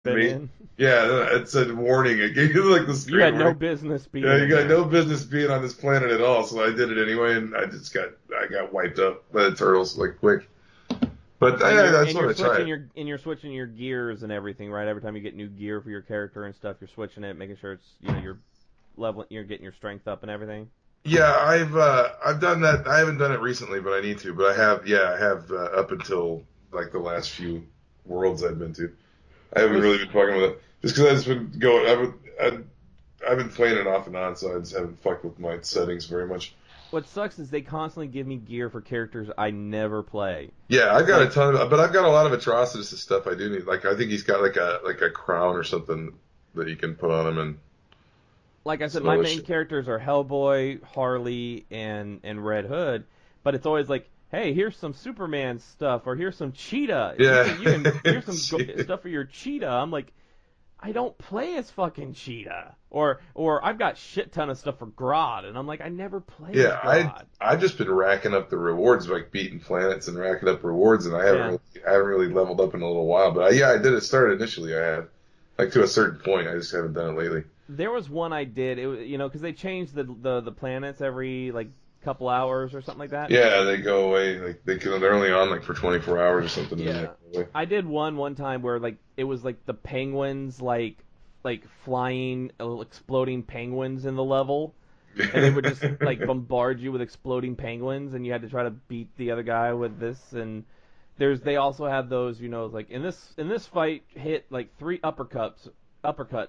been Me? in. Yeah, it said warning. It gave you like the You screen had no warning. business being Yeah, you in got there. no business being on this planet at all. So I did it anyway, and I got wiped up by the turtles like quick. But And yeah, you're that's and what you're I switching tried. your switching your gears and everything, right? Every time you get new gear for your character and stuff, you're switching it, making sure it's you're leveling, you're getting your strength up and everything. Yeah, I've done that. I haven't done it recently, but I need to. But I have. Yeah, I have up until like the last few worlds I've been to. I haven't really What's been fucking with it just because I just been going. I've been playing it off and on, so I just haven't fucked with my settings very much. what sucks is they constantly give me gear for characters I never play. Yeah, I've got a Like ton of, but I've got a lot of atrocities and stuff I do need. Like I think he's got like a crown or something that you can put on him and like I said, some my other main shit. characters are Hellboy, Harley, and Red Hood, but it's always like, hey, here's some Superman stuff, or here's some Cheetah. Yeah. Here's some stuff for your Cheetah. I'm like, I don't play as fucking Cheetah, or I've got shit ton of stuff for Grodd, and I'm like, I never play as Yeah, Grodd. I've just been racking up the rewards, like beating planets and racking up rewards, and Yeah, I haven't really leveled up in a little while. But yeah, I did it. Started initially. I had like to a certain point. I just haven't done it lately. there was one I did. It was, because they changed the planets every like couple hours or something like that. Yeah, they go away. Like they're only on like for 24 hours or something. And then they Yeah. go away. I did one time where like it was like the penguins like flying exploding penguins in the level, and they would just like bombard you with exploding penguins, and you had to try to beat the other guy with this. And they also have those, like in this fight, hit like three uppercuts,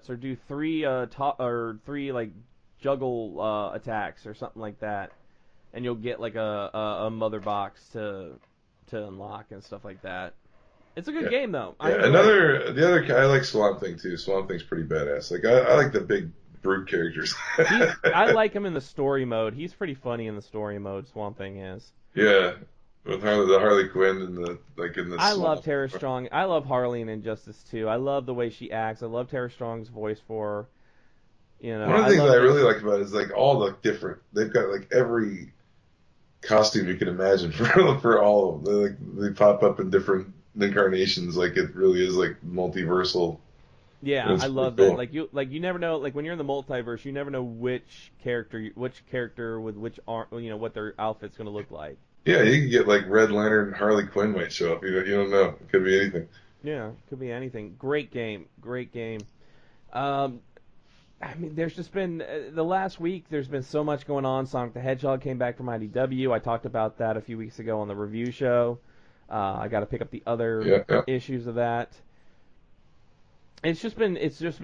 or do three top or three like juggle attacks or something like that, and you'll get like a mother box to unlock and stuff like that. It's a good Yeah, game though. I yeah. enjoy it. The other I like Swamp Thing too. Swamp Thing's pretty badass. Like I like the big brute characters. I like him in the story mode. He's pretty funny in the story mode. Swamp Thing is. Yeah, with the Harley Quinn and the like in the I love swamp. Tara Strong. I love Harley in Injustice too. I love the way she acts. I love Tara Strong's voice for her. One of I the things love I that really like about it is like all the different. They've got like every costume you can imagine for all of them. They pop up in different incarnations. Like it really is like multiversal. Yeah, And I it's pretty love that. cool. You never know, like when you're in the multiverse, you never know which character with which arm, what their outfit's going to look like. Yeah, you can get like Red Lantern and Harley Quinn might show up. You don't know. It could be anything. Yeah, could be anything. Great game. Great game. Um, I mean, there's just been the last week. There's been so much going on. Sonic the Hedgehog came back from IDW. I talked about that a few weeks ago on the review show. I got to pick up the other Yeah, yeah, issues of that. It's just been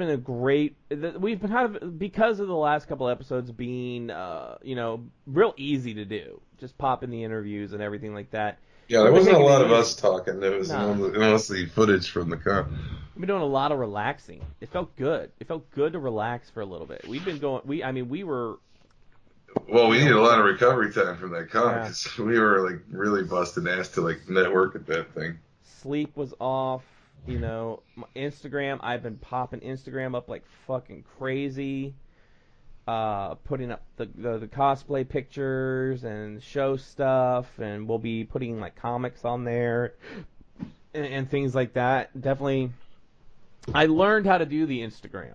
a great. We've been kind of, because of the last couple episodes being real easy to do. Just pop in the interviews and everything like that. yeah. There We've been wasn't a taking it lot of easy. us talking. There was Nah, mostly footage from the con. we've been doing a lot of relaxing. It felt good. It felt good to relax for a little bit. We've been going. I mean, we were. Well, we You know, needed a lot we of recovery time from that con yeah. because we were like really busting ass to like network at that thing. Sleep was off. My Instagram. I've been popping Instagram up like fucking crazy. Putting up the cosplay pictures and show stuff, and we'll be putting like comics on there and things like that. Definitely, I learned how to do the Instagram.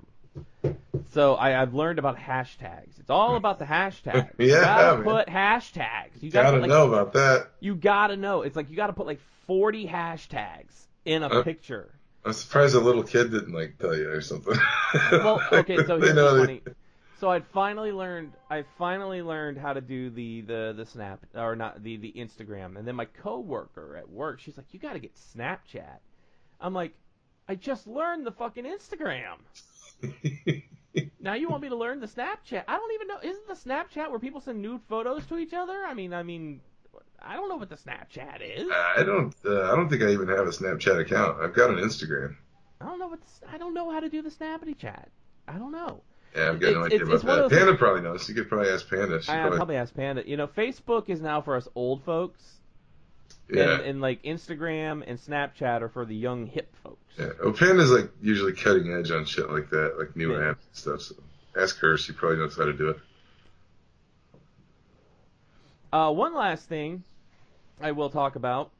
So I've learned about hashtags. It's all about the hashtags. You gotta Yeah, man. put hashtags. You gotta put Gotta like know about that. you gotta know. It's like you gotta put like 40 hashtags in a Uh, picture. I'm surprised a little kid didn't like tell you or something. Well, okay, so They here's what's know funny. So I finally learned how to do the Snap, or not the Instagram. And then my coworker at work, she's like, "You got to get Snapchat." I'm like, "I just learned the fucking Instagram. they. Now you want me to learn the Snapchat? I don't even know. Isn't the Snapchat where people send nude photos to each other? I mean, I don't know what the Snapchat is. I don't think I even have a Snapchat account. I've got an Instagram. I don't know how to do the Snappity chat. I don't know. Yeah, I've got no It's idea it's about it's one that. of those things. Panda probably knows. You could probably ask Panda. She I probably. probably asked Panda. Facebook is now for us old folks, and Yeah. and like Instagram and Snapchat are for the young hip folks. Yeah. Well, Panda's like usually cutting edge on shit like that, like new Yeah. apps and stuff. So ask her. She probably knows how to do it. One last thing I will talk about,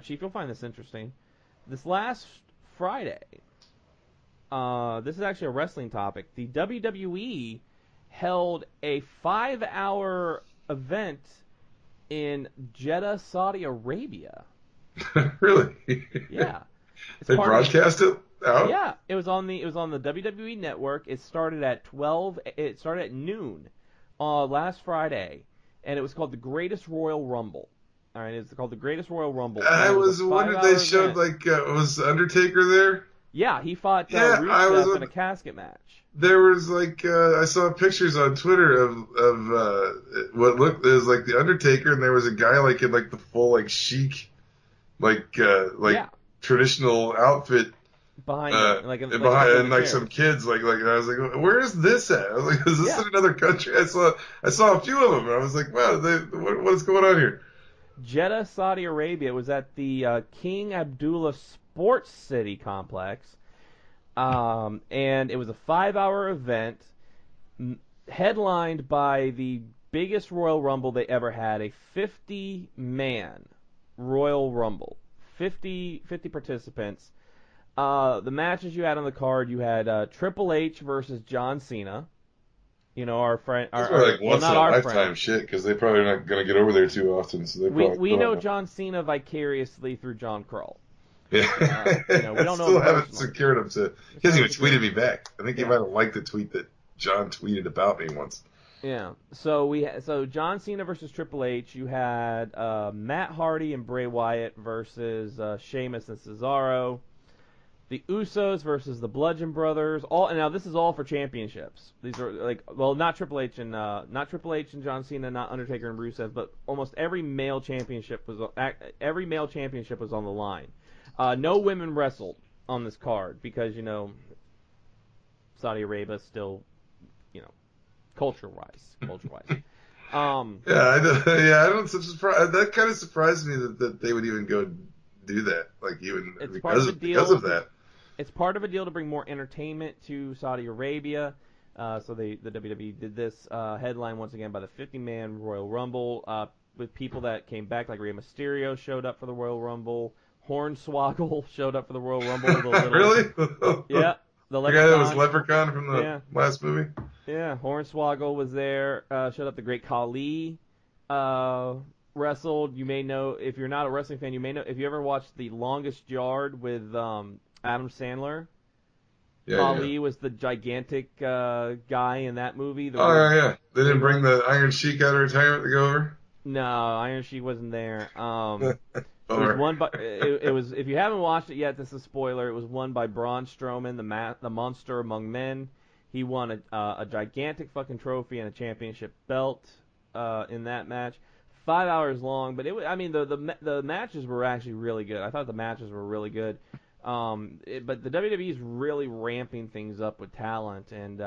Chief. You'll find this interesting. This last Friday, this is actually a wrestling topic. The WWE held a 5-hour event in Jeddah, Saudi Arabia. Really? Yeah. They broadcast it out? Yeah, it was on the WWE network. It started at noon last Friday, and it was called the Greatest Royal Rumble. All right, it's called the Greatest Royal Rumble. I was wondering, they showed was Undertaker there? Yeah, he fought Rusev in a casket match. There was I saw pictures on Twitter of what looked as like the Undertaker, and there was a guy in the full chic traditional outfit behind him, and some kids and I was like, where is this at? I was like, is this in another country? I saw a few of them, and I was like, wow, what is going on here? Jeddah, Saudi Arabia was at the King Abdullah Sports City complex, and it was a 5-hour event headlined by the biggest Royal Rumble they ever had, a 50-man Royal Rumble, 50 participants. The matches you had on the card, you had Triple H versus John Cena. You know, our friend. Once in a lifetime shit, because they probably not going to get over there too often. So we know John Cena vicariously through John Kroll. Yeah, we don't know. Still haven't secured him to. He hasn't even tweeted me back. I think he might have liked the tweet that John tweeted about me once. Yeah. So John Cena versus Triple H. You had Matt Hardy and Bray Wyatt versus Sheamus and Cesaro. The Usos versus the Bludgeon Brothers. Now this is all for championships. These are not Triple H and John Cena, not Undertaker and Rusev, but almost every male championship was on the line. No women wrestled on this card because Saudi Arabia still, culture-wise. I don't. That kind of surprised me that they would even go do that, because of that. It's part of a deal to bring more entertainment to Saudi Arabia. So the WWE did this headline once again by the 50-man Royal Rumble with people that came back, like Rey Mysterio showed up for the Royal Rumble. Hornswoggle showed up for the Royal Rumble. Really? Yeah. The guy that was Leprechaun from the last movie? Yeah, Hornswoggle was there. Showed up. The Great Khali wrestled. You may know, if you're not a wrestling fan, if you ever watched The Longest Yard with Adam Sandler. Khali was the gigantic guy in that movie. They didn't bring the Iron Sheik out of retirement to go over? No, Iron Sheik wasn't there. It was won by. It was. If you haven't watched it yet, this is a spoiler. It was won by Braun Strowman, the monster among men. He won a gigantic fucking trophy and a championship belt in that match. 5 hours long, but the matches were actually really good. I thought the matches were really good. But the WWE is really ramping things up with talent and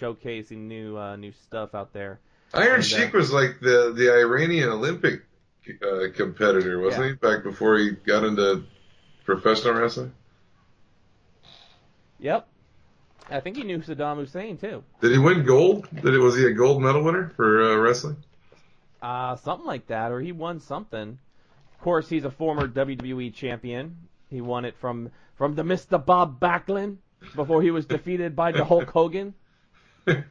showcasing new stuff out there. Iron Sheik was like the Iranian Olympic competitor, wasn't he? Back before he got into professional wrestling. Yep. I think he knew Saddam Hussein too. Did he win gold? Was he a gold medal winner for wrestling? Something like that, or he won something. Of course, he's a former WWE champion. He won it from the Mr. Bob Backlund before he was defeated by the Hulk Hogan. That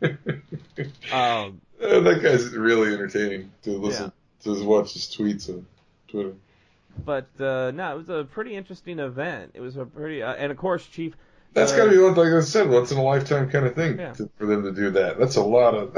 guy's really entertaining to listen to, watch his tweets on Twitter. But no, it was a pretty interesting event. It was a pretty, and of course, Chief. That's got to be like I said, once in a lifetime kind of thing for them to do that. That's a lot of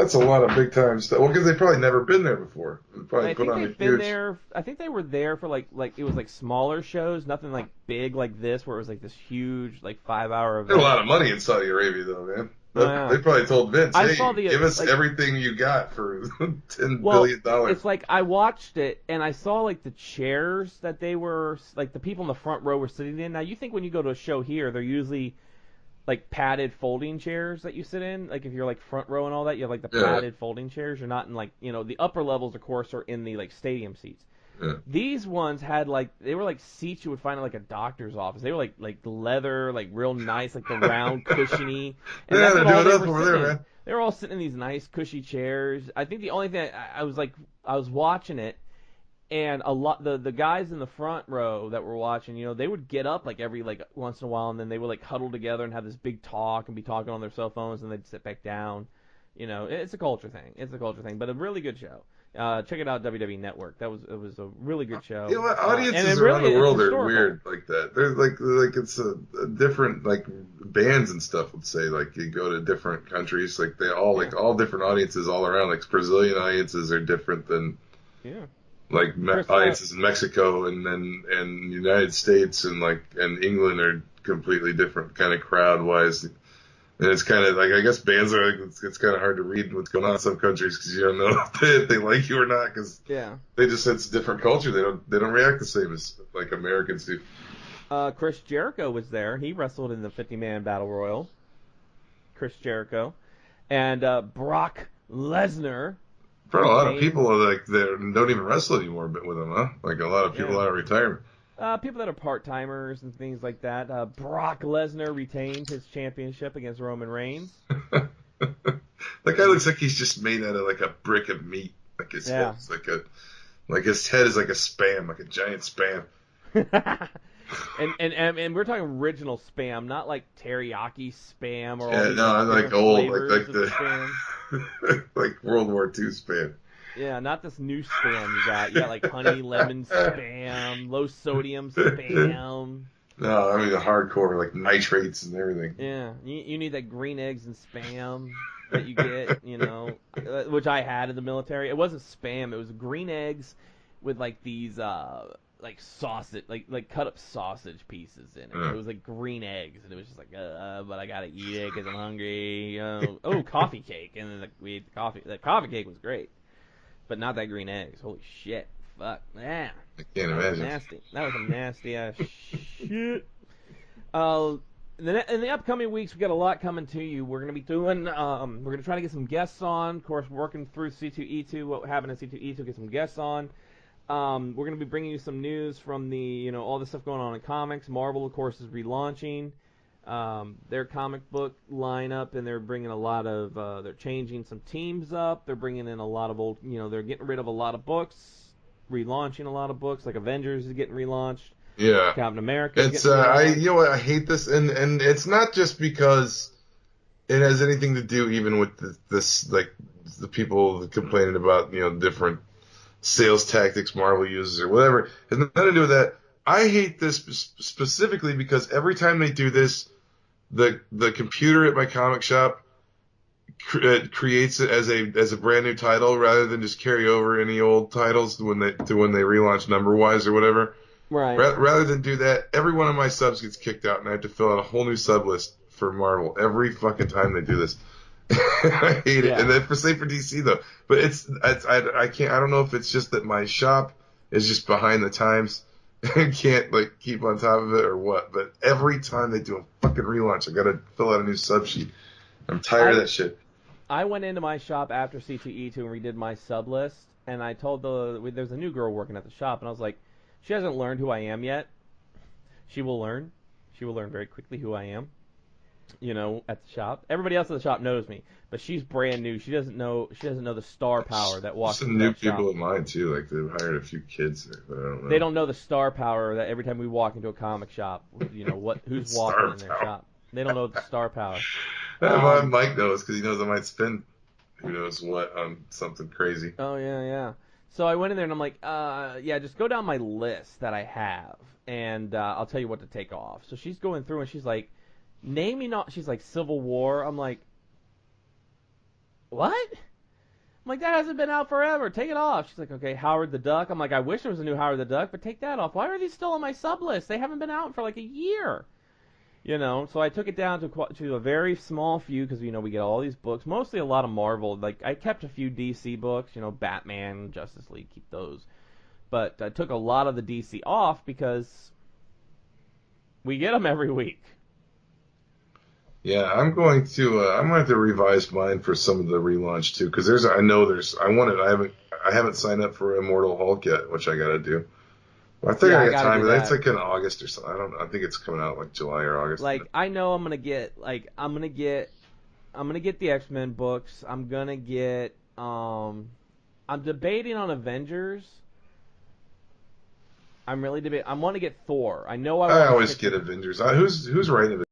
big time stuff. Well, because they've probably never been there before. I think they were there for like it was like smaller shows, nothing like big like this, where it was like this huge 5-hour event. There's a lot of money in Saudi Arabia, though, man. They probably told Vince, "Hey, give us everything you got for $10 billion." It's like I watched it and I saw the chairs that they were the people in the front row were sitting in. Now you think when you go to a show here, they're usually padded folding chairs that you sit in. If you're front row and all that, you have the padded folding chairs. You're not in the upper levels, of course, are in the stadium seats. Yeah. These ones had they were seats you would find in a doctor's office. They were like leather, real nice, the round, cushiony. And they're doing up over there, man. They were all sitting in these nice, cushy chairs. I think the only thing I was watching it, And a lot the guys in the front row that were watching, they would get up like every like once in a while, and then they would like huddle together and have this big talk and be talking on their cell phones, and they'd sit back down. It's a culture thing. It's a culture thing, but a really good show. Check it out, WWE Network. It was a really good show. You know what? Audiences around the world are weird like that. They're like it's a different like bands and stuff would say like you go to different countries like they all like all different audiences all around. Like Brazilian audiences are different than like audiences in Mexico and United States and England are completely different kind of crowd wise. And it's kind of like, I guess bands are like, it's kind of hard to read what's going on in some countries because you don't know if they like you or not because they just, it's a different culture. They don't react the same as like Americans do. Chris Jericho was there. He wrestled in the 50-man battle royal. Chris Jericho. And Brock Lesnar. For a lot of people like they don't even wrestle anymore with them, huh? Like a lot of people out of retirement. People that are part-timers and things like that. Brock Lesnar retained his championship against Roman Reigns. That guy looks like he's just made out of like a brick of meat. Like his head's like his head is like a Spam, like a giant Spam. and we're talking original Spam, not like teriyaki Spam or I like old like the like World War II Spam. Yeah, not this new Spam you got. You got like honey lemon Spam, low sodium Spam. No, I mean the hardcore like nitrates and everything. Yeah, you need that green eggs and Spam that you get, which I had in the military. It wasn't Spam; it was green eggs with like these like sausage, like cut up sausage pieces in it. It was like green eggs, and it was just like, but I gotta eat it because I'm hungry. Coffee cake, and then we ate the coffee. The coffee cake was great. But not that green eggs. Holy shit. Fuck. Man. I can't imagine. Nasty. That was a nasty ass shit. In the upcoming weeks, we got a lot coming to you. We're going to be doing, we're going to try to get some guests on. Of course, working through C2E2, what happened in C2E2, get some guests on. We're going to be bringing you some news from the, all the stuff going on in comics. Marvel, of course, is relaunching their comic book lineup, and they're bringing a lot of, they're changing some teams up. They're bringing in a lot of old, they're getting rid of a lot of books, relaunching a lot of books, like Avengers is getting relaunched. Yeah. Captain America. It's, I hate this, and it's not just because it has anything to do even with this, like, the people complaining about, different sales tactics Marvel uses or whatever. It has nothing to do with that. I hate this specifically because every time they do this, the computer at my comic shop creates it as a brand new title rather than just carry over any old titles when they relaunch number wise or whatever. Right. Rather than do that, every one of my subs gets kicked out, and I have to fill out a whole new sub list for Marvel every fucking time they do this. I hate it, and then same for DC though. But I can't. I don't know if it's just that my shop is just behind the times. I can't like keep on top of it or what, but every time they do a fucking relaunch, I gotta fill out a new sub sheet. I'm tired of that shit. I went into my shop after C2E2 and redid my sub list, and I told there's a new girl working at the shop, and I was like, she hasn't learned who I am yet. She will learn. She will learn very quickly who I am. At the shop. Everybody else at the shop knows me, but she's brand new. She doesn't know the star power that walks into that shop. Some new people in mine too. Like they've hired a few kids, but I don't know. They don't know the star power that every time we walk into a comic shop, who's walking in their shop. They don't know the star power. Mike knows because he knows I might spend who knows what on something crazy. Oh yeah. So I went in there and I'm like, just go down my list that I have, and I'll tell you what to take off. So she's going through and she's like, she's like Civil War. I'm like, what? I'm like, that hasn't been out forever. Take it off. She's like, okay, Howard the Duck. I'm like, I wish there was a new Howard the Duck, but take that off. Why are these still on my sub list? They haven't been out for like a year. So I took it down to a very small few because, we get all these books. Mostly a lot of Marvel. Like, I kept a few DC books, Batman, Justice League, keep those. But I took a lot of the DC off because we get them every week. Yeah, I'm going to have to revise mine for some of the relaunch too, because I haven't signed up for Immortal Hulk yet, which I got to do. I think I got time. It's like in August or something. I don't know. I think it's coming out like July or August. Like I know I'm gonna get the X-Men books. I'm debating on Avengers, I'm really debating. I want to get Thor. I know I always get Avengers. Who's writing